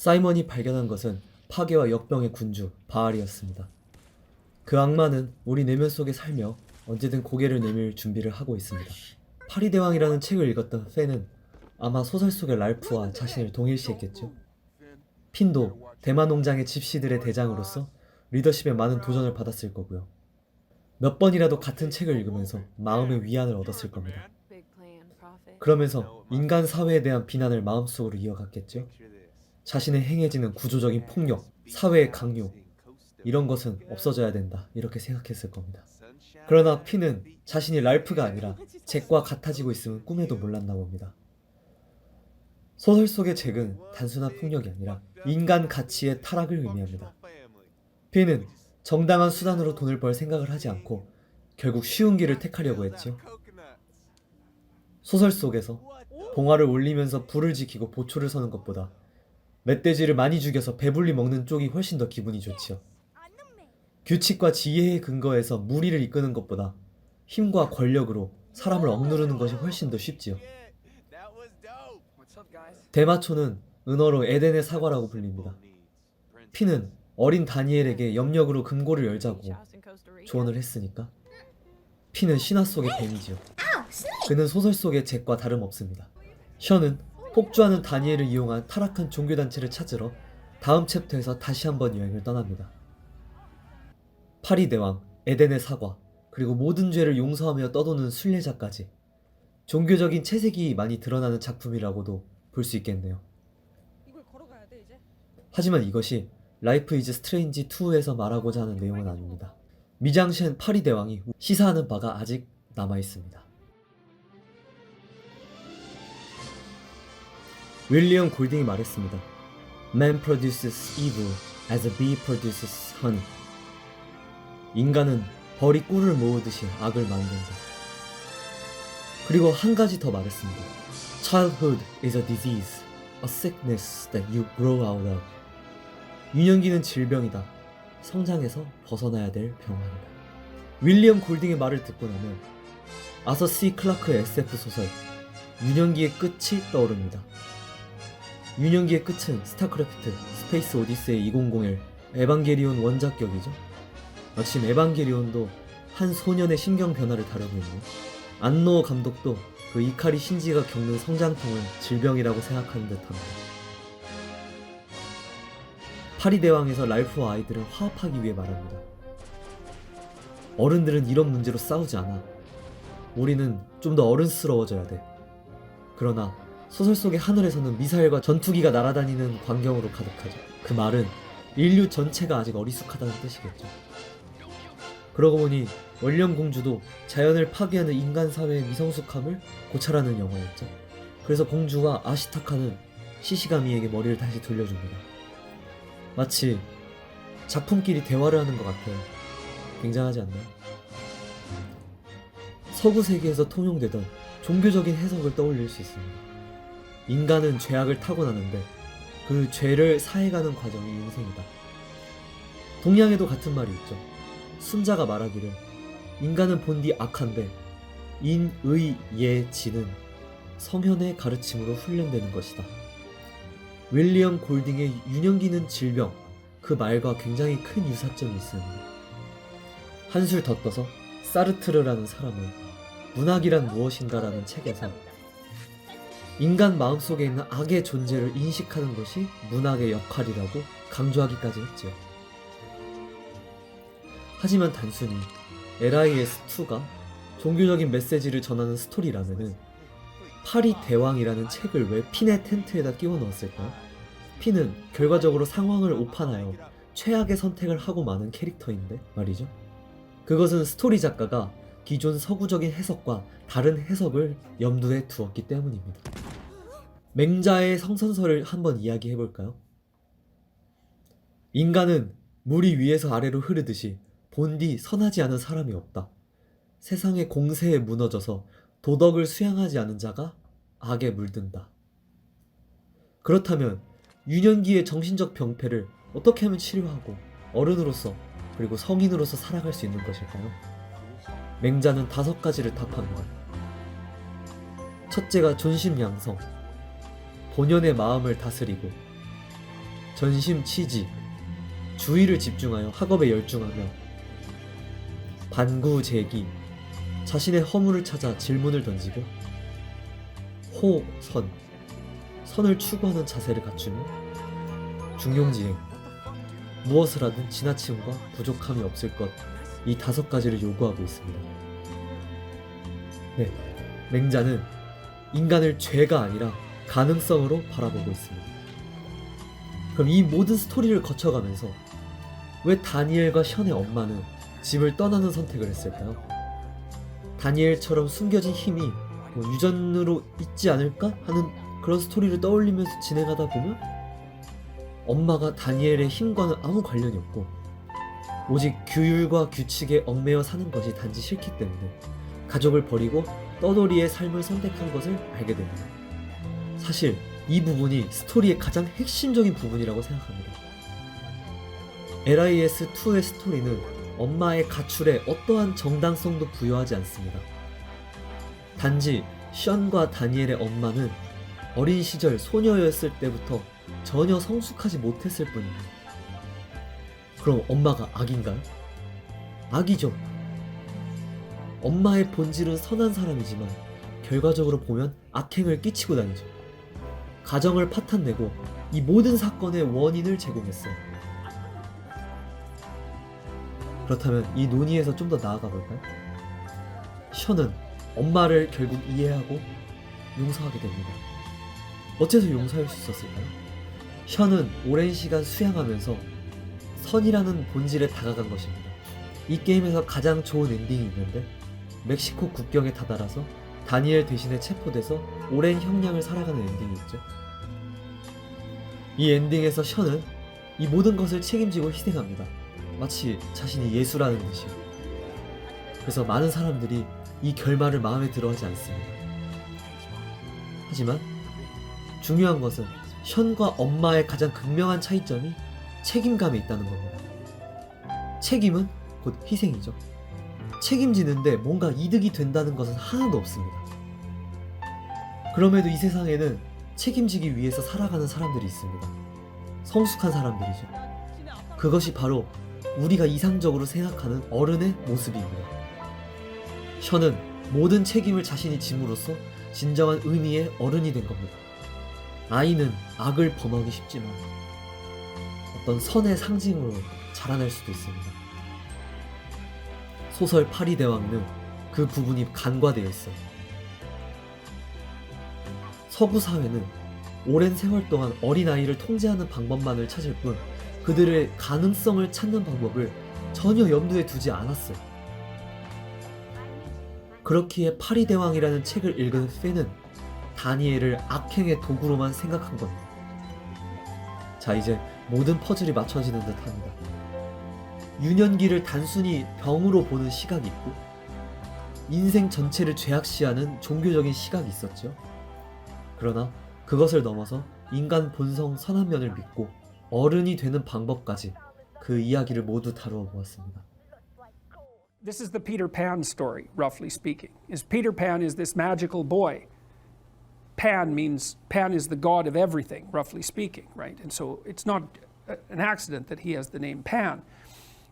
사이먼이 발견한 것은 파괴와 역병의 군주 바알이었습니다. 그 악마는 우리 내면 속에 살며 언제든 고개를 내밀 준비를 하고 있습니다. 파리대왕이라는 책을 읽었던 팬은 아마 소설 속의 랄프와 자신을 동일시했겠죠. 핀도 대마 농장의 집시들의 대장으로서 리더십에 많은 도전을 받았을 거고요. 몇 번이라도 같은 책을 읽으면서 마음의 위안을 얻었을 겁니다. 그러면서 인간 사회에 대한 비난을 마음속으로 이어갔겠죠. 자신의 행해지는 구조적인 폭력, 사회의 강요, 이런 것은 없어져야 된다, 이렇게 생각했을 겁니다. 그러나 핀은 자신이 랄프가 아니라 잭과 같아지고 있음은 꿈에도 몰랐나 봅니다. 소설 속의 잭은 단순한 폭력이 아니라 인간 가치의 타락을 의미합니다. 핀은 정당한 수단으로 돈을 벌 생각을 하지 않고 결국 쉬운 길을 택하려고 했죠. 소설 속에서 봉화를 올리면서 불을 지키고 보초를 서는 것보다 멧돼지를 많이 죽여서 배불리 먹는 쪽이 훨씬 더 기분이 좋지요. 규칙과 지혜에 근거해서 무리를 이끄는 것보다 힘과 권력으로 사람을 억누르는 것이 훨씬 더 쉽지요. 대마초는 은어로 에덴의 사과라고 불립니다. 핀은 어린 다니엘에게 염력으로 금고를 열자고 조언을 했으니까 핀은 신화 속의 뱀이지요. 그는 소설 속의 잭과 다름없습니다. 션은 폭주하는 다니엘을 이용한 타락한 종교단체를 찾으러 다음 챕터에서 다시 한번 여행을 떠납니다. 파리대왕, 에덴의 사과, 그리고 모든 죄를 용서하며 떠도는 순례자까지 종교적인 채색이 많이 드러나는 작품이라고도 볼 수 있겠네요. 하지만 이것이 라이프 이즈 스트레인지 2에서 말하고자 하는 내용은 아닙니다. 미장센 파리대왕이 시사하는 바가 아직 남아있습니다. 윌리엄 골딩이 말했습니다. Man produces evil as a bee produces honey. 인간은 벌이 꿀을 모으듯이 악을 만든다. 그리고 한 가지 더 말했습니다. Childhood is a disease, a sickness that you grow out of. 유년기는 질병이다. 성장해서 벗어나야 될 병환이다. 윌리엄 골딩의 말을 듣고 나면 아서 C 클라크의 SF 소설 유년기의 끝이 떠오릅니다. 유년기의 끝은 스타크래프트 스페이스 오디세이 2001 에반게리온 원작격이죠. 마침 에반게리온도 한 소년의 신경 변화를 다루고 있는 안노 감독도 그 이카리 신지가 겪는 성장통을 질병이라고 생각하는 듯합니다. 파리대왕에서 랄프와 아이들을 화합하기 위해 말합니다. 어른들은 이런 문제로 싸우지 않아. 우리는 좀 더 어른스러워져야 돼. 그러나 소설 속의 하늘에서는 미사일과 전투기가 날아다니는 광경으로 가득하죠. 그 말은 인류 전체가 아직 어리숙하다는 뜻이겠죠. 그러고 보니 원령공주도 자연을 파괴하는 인간 사회의 미성숙함을 고찰하는 영화였죠. 그래서 공주와 아시타카는 시시가미에게 머리를 다시 돌려줍니다. 마치 작품끼리 대화를 하는 것 같아요. 굉장하지 않나요? 서구 세계에서 통용되던 종교적인 해석을 떠올릴 수 있습니다. 인간은 죄악을 타고나는데 그 죄를 사해가는 과정이 인생이다. 동양에도 같은 말이 있죠. 순자가 말하기를 인간은 본디 악한데 인, 의, 예, 지는 성현의 가르침으로 훈련되는 것이다. 윌리엄 골딩의 유년기는 질병, 그 말과 굉장히 큰 유사점이 있습니다. 한술 더 떠서 사르트르라는 사람은 문학이란 무엇인가라는 책에서 인간 마음속에 있는 악의 존재를 인식하는 것이 문학의 역할이라고 강조하기까지 했죠. 하지만 단순히 LIS2가 종교적인 메시지를 전하는 스토리라면은 파리 대왕이라는 책을 왜 핀의 텐트에다 끼워 넣었을까요? 핀은 결과적으로 상황을 오판하여 최악의 선택을 하고 마는 캐릭터인데 말이죠. 그것은 스토리 작가가 기존 서구적인 해석과 다른 해석을 염두에 두었기 때문입니다. 맹자의 성선설을 한번 이야기해볼까요? 인간은 물이 위에서 아래로 흐르듯이 본디 선하지 않은 사람이 없다. 세상의 공세에 무너져서 도덕을 수양하지 않은 자가 악에 물든다. 그렇다면 유년기의 정신적 병폐를 어떻게 하면 치료하고 어른으로서 그리고 성인으로서 살아갈 수 있는 것일까요? 맹자는 5가지를 답합니다. 첫째가 존심양성, 본연의 마음을 다스리고 전심치지, 주의를 집중하여 학업에 열중하며 반구제기, 자신의 허물을 찾아 질문을 던지고 호선, 선을 추구하는 자세를 갖추며 중용지행, 무엇을 하든 지나침과 부족함이 없을 것, 이 5가지를 요구하고 있습니다. 네, 맹자는 인간을 죄가 아니라 가능성으로 바라보고 있습니다. 그럼 이 모든 스토리를 거쳐가면서 왜 다니엘과 션의 엄마는 집을 떠나는 선택을 했을까요? 다니엘처럼 숨겨진 힘이 유전으로 있지 않을까 하는 그런 스토리를 떠올리면서 진행하다 보면 엄마가 다니엘의 힘과는 아무 관련이 없고 오직 규율과 규칙에 얽매여 사는 것이 단지 싫기 때문에 가족을 버리고 떠돌이의 삶을 선택한 것을 알게 됩니다. 사실 이 부분이 스토리의 가장 핵심적인 부분이라고 생각합니다. LIS2의 스토리는 엄마의 가출에 어떠한 정당성도 부여하지 않습니다. 단지 션과 다니엘의 엄마는 어린 시절 소녀였을 때부터 전혀 성숙하지 못했을 뿐입니다. 그럼 엄마가 악인가요? 악이죠. 엄마의 본질은 선한 사람이지만 결과적으로 보면 악행을 끼치고 다니죠. 가정을 파탄내고 이 모든 사건의 원인을 제공했어요. 그렇다면 이 논의에서 좀 더 나아가 볼까요? 션은 엄마를 결국 이해하고 용서하게 됩니다. 어째서 용서할 수 있었을까요? 션은 오랜 시간 수양하면서 선이라는 본질에 다가간 것입니다. 이 게임에서 가장 좋은 엔딩이 있는데 멕시코 국경에 다다라서 다니엘 대신에 체포돼서 오랜 형량을 살아가는 엔딩이 있죠. 이 엔딩에서 션은 이 모든 것을 책임지고 희생합니다. 마치 자신이 예수라는 듯이요. 그래서 많은 사람들이 이 결말을 마음에 들어하지 않습니다. 하지만 중요한 것은 션과 엄마의 가장 극명한 차이점이 책임감에 있다는 겁니다. 책임은 곧 희생이죠. 책임지는데 뭔가 이득이 된다는 것은 하나도 없습니다. 그럼에도 이 세상에는 책임지기 위해서 살아가는 사람들이 있습니다. 성숙한 사람들이죠. 그것이 바로 우리가 이상적으로 생각하는 어른의 모습입니다. 션은 모든 책임을 자신이 짐으로써 진정한 의미의 어른이 된 겁니다. 아이는 악을 범하기 쉽지만 어떤 선의 상징으로 자라날 수도 있습니다. 소설 파리대왕에는 그 부분이 간과되어 있어요. 서구 사회는 오랜 세월 동안 어린아이를 통제하는 방법만을 찾을 뿐 그들의 가능성을 찾는 방법을 전혀 염두에 두지 않았어요. 그렇기에 파리대왕이라는 책을 읽은 팬은 다니엘을 악행의 도구로만 생각한 겁니다. 자, 이제 모든 퍼즐이 맞춰지는 듯 합니다. 유년기를 단순히 병으로 보는 시각이 있고 인생 전체를 죄악시하는 종교적인 시각이 있었죠. 그러나 그것을 넘어서 인간 본성 선한 면을 믿고 어른이 되는 방법까지 그 이야기를 모두 다루어 보았습니다. This is the Peter Pan story, roughly speaking. Peter Pan is this magical boy. Pan is the god of everything, roughly speaking, right? And so it's not an accident that he has the name Pan.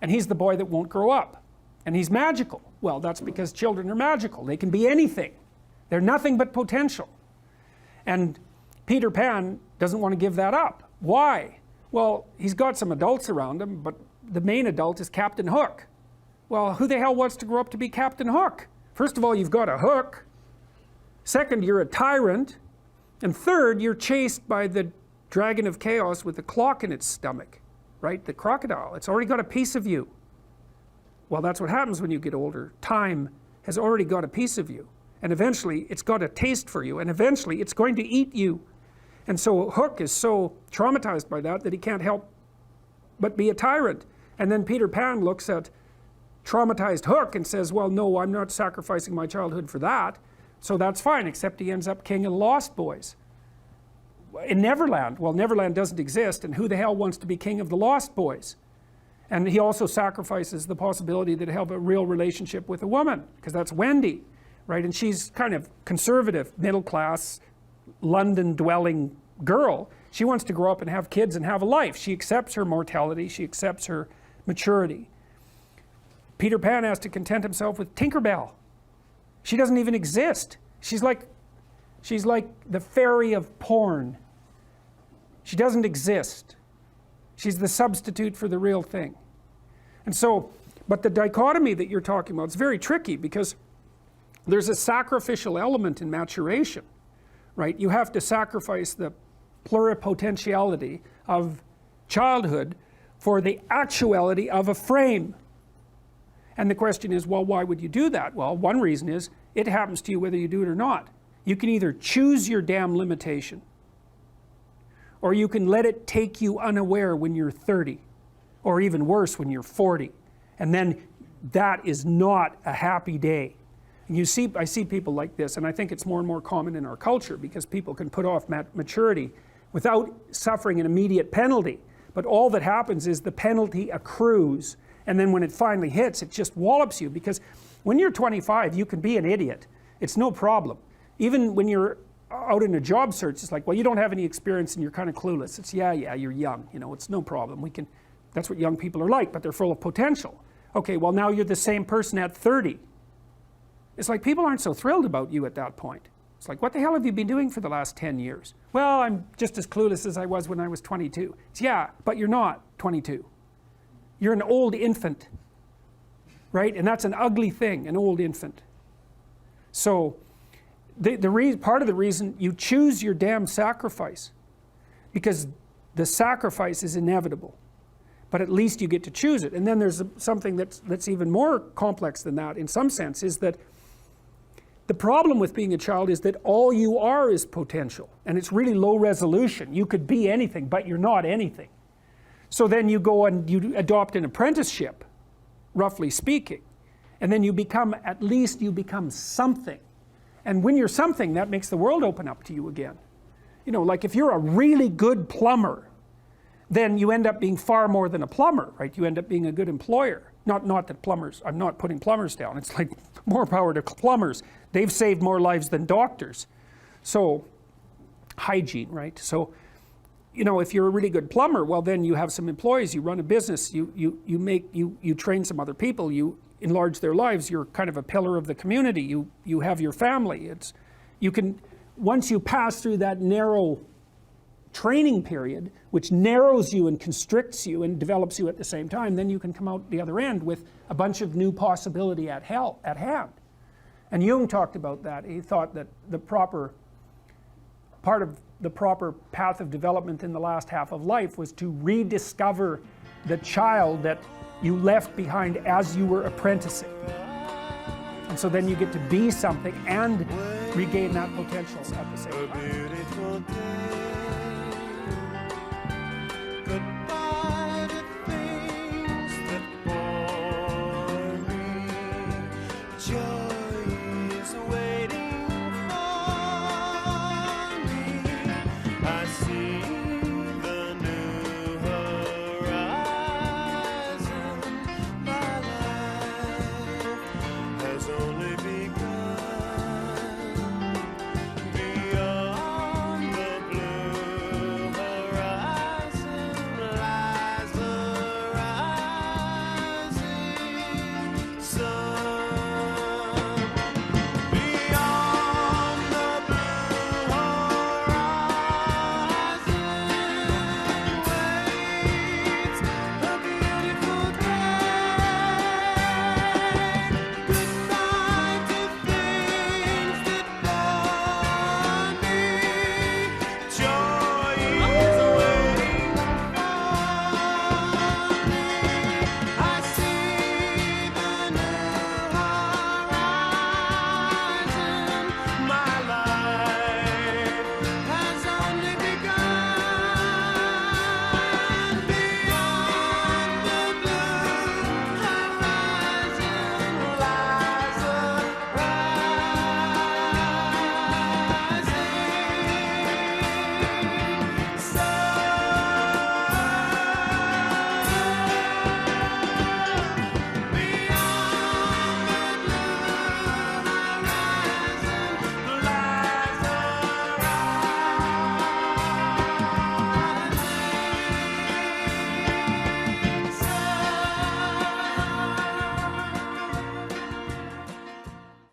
And he's the boy that won't grow up. And he's magical. Well, that's because children are magical. They can be anything. They're nothing but potential. And Peter Pan doesn't want to give that up. Why? Well, he's got some adults around him, but the main adult is Captain Hook. Well, who the hell wants to grow up to be Captain Hook? First of all, you've got a hook. Second, you're a tyrant. And third, you're chased by the dragon of chaos with a clock in its stomach, right? The crocodile. It's already got a piece of you. Well, that's what happens when you get older. Time has already got a piece of you. And eventually, it's got a taste for you. And eventually, it's going to eat you. And so Hook is so traumatized by that he can't help but be a tyrant. And then Peter Pan looks at traumatized Hook and says, well, no, I'm not sacrificing my childhood for that. So that's fine, except he ends up king of the Lost Boys. In Neverland, well, Neverland doesn't exist, and who the hell wants to be king of the Lost Boys? And he also sacrifices the possibility that he'll have a real relationship with a woman, because that's Wendy, right? And she's kind of conservative, middle class, London-dwelling girl. She wants to grow up and have kids and have a life. She accepts her mortality. She accepts her maturity. Peter Pan has to content himself with Tinkerbell. She doesn't even exist. She's like the fairy of porn. She doesn't exist. She's the substitute for the real thing. And so, but the dichotomy that you're talking about is very tricky, because there's a sacrificial element in maturation, right? You have to sacrifice the pluripotentiality of childhood for the actuality of a frame. And the question is, well, why would you do that? Well, one reason is it happens to you whether you do it or not. You can either choose your damn limitation, or you can let it take you unaware when you're 30, or even worse, when you're 40. And then that is not a happy day. And I see people like this, and I think it's more and more common in our culture, because people can put off maturity without suffering an immediate penalty. But all that happens is the penalty accrues, and then when it finally hits, it just wallops you. Because when you're 25, you can be an idiot. It's no problem. Even when you're out in a job search, it's like, well, you don't have any experience and you're kind of clueless. It's, yeah, you're young, it's no problem. That's what young people are like, but they're full of potential. Okay, well, now you're the same person at 30. It's like people aren't so thrilled about you at that point. It's like, what the hell have you been doing for the last 10 years? Well, I'm just as clueless as I was when I was 22. It's, yeah, but you're not 22. You're an old infant, right? And that's an ugly thing, an old infant. So part of the reason you choose your damn sacrifice, because the sacrifice is inevitable, but at least you get to choose it. And then there's something that's even more complex than that in some sense, is that the problem with being a child is that all you are is potential, and it's really low resolution. You could be anything, but you're not anything. So then you go and you adopt an apprenticeship, roughly speaking, and then at least you become something. And when you're something, that makes the world open up to you again. Like if you're a really good plumber, then you end up being far more than a plumber, right? You end up being a good employer. Not that plumbers, I'm not putting plumbers down. It's like more power to plumbers. They've saved more lives than doctors. So, hygiene, right? So, if you're a really good plumber, well, then you have some employees, you run a business, you train some other people, you enlarge their lives, you're kind of a pillar of the community, you have your family. Once you pass through that narrow training period, which narrows you and constricts you and develops you at the same time, then you can come out the other end with a bunch of new possibility at hand. And Jung talked about that. He thought that part of the proper path of development in the last half of life was to rediscover the child that you left behind as you were apprenticing. And so then you get to be something and regain that potential at the same time. Goodbye to things that bore me. Joy is waiting for me. I see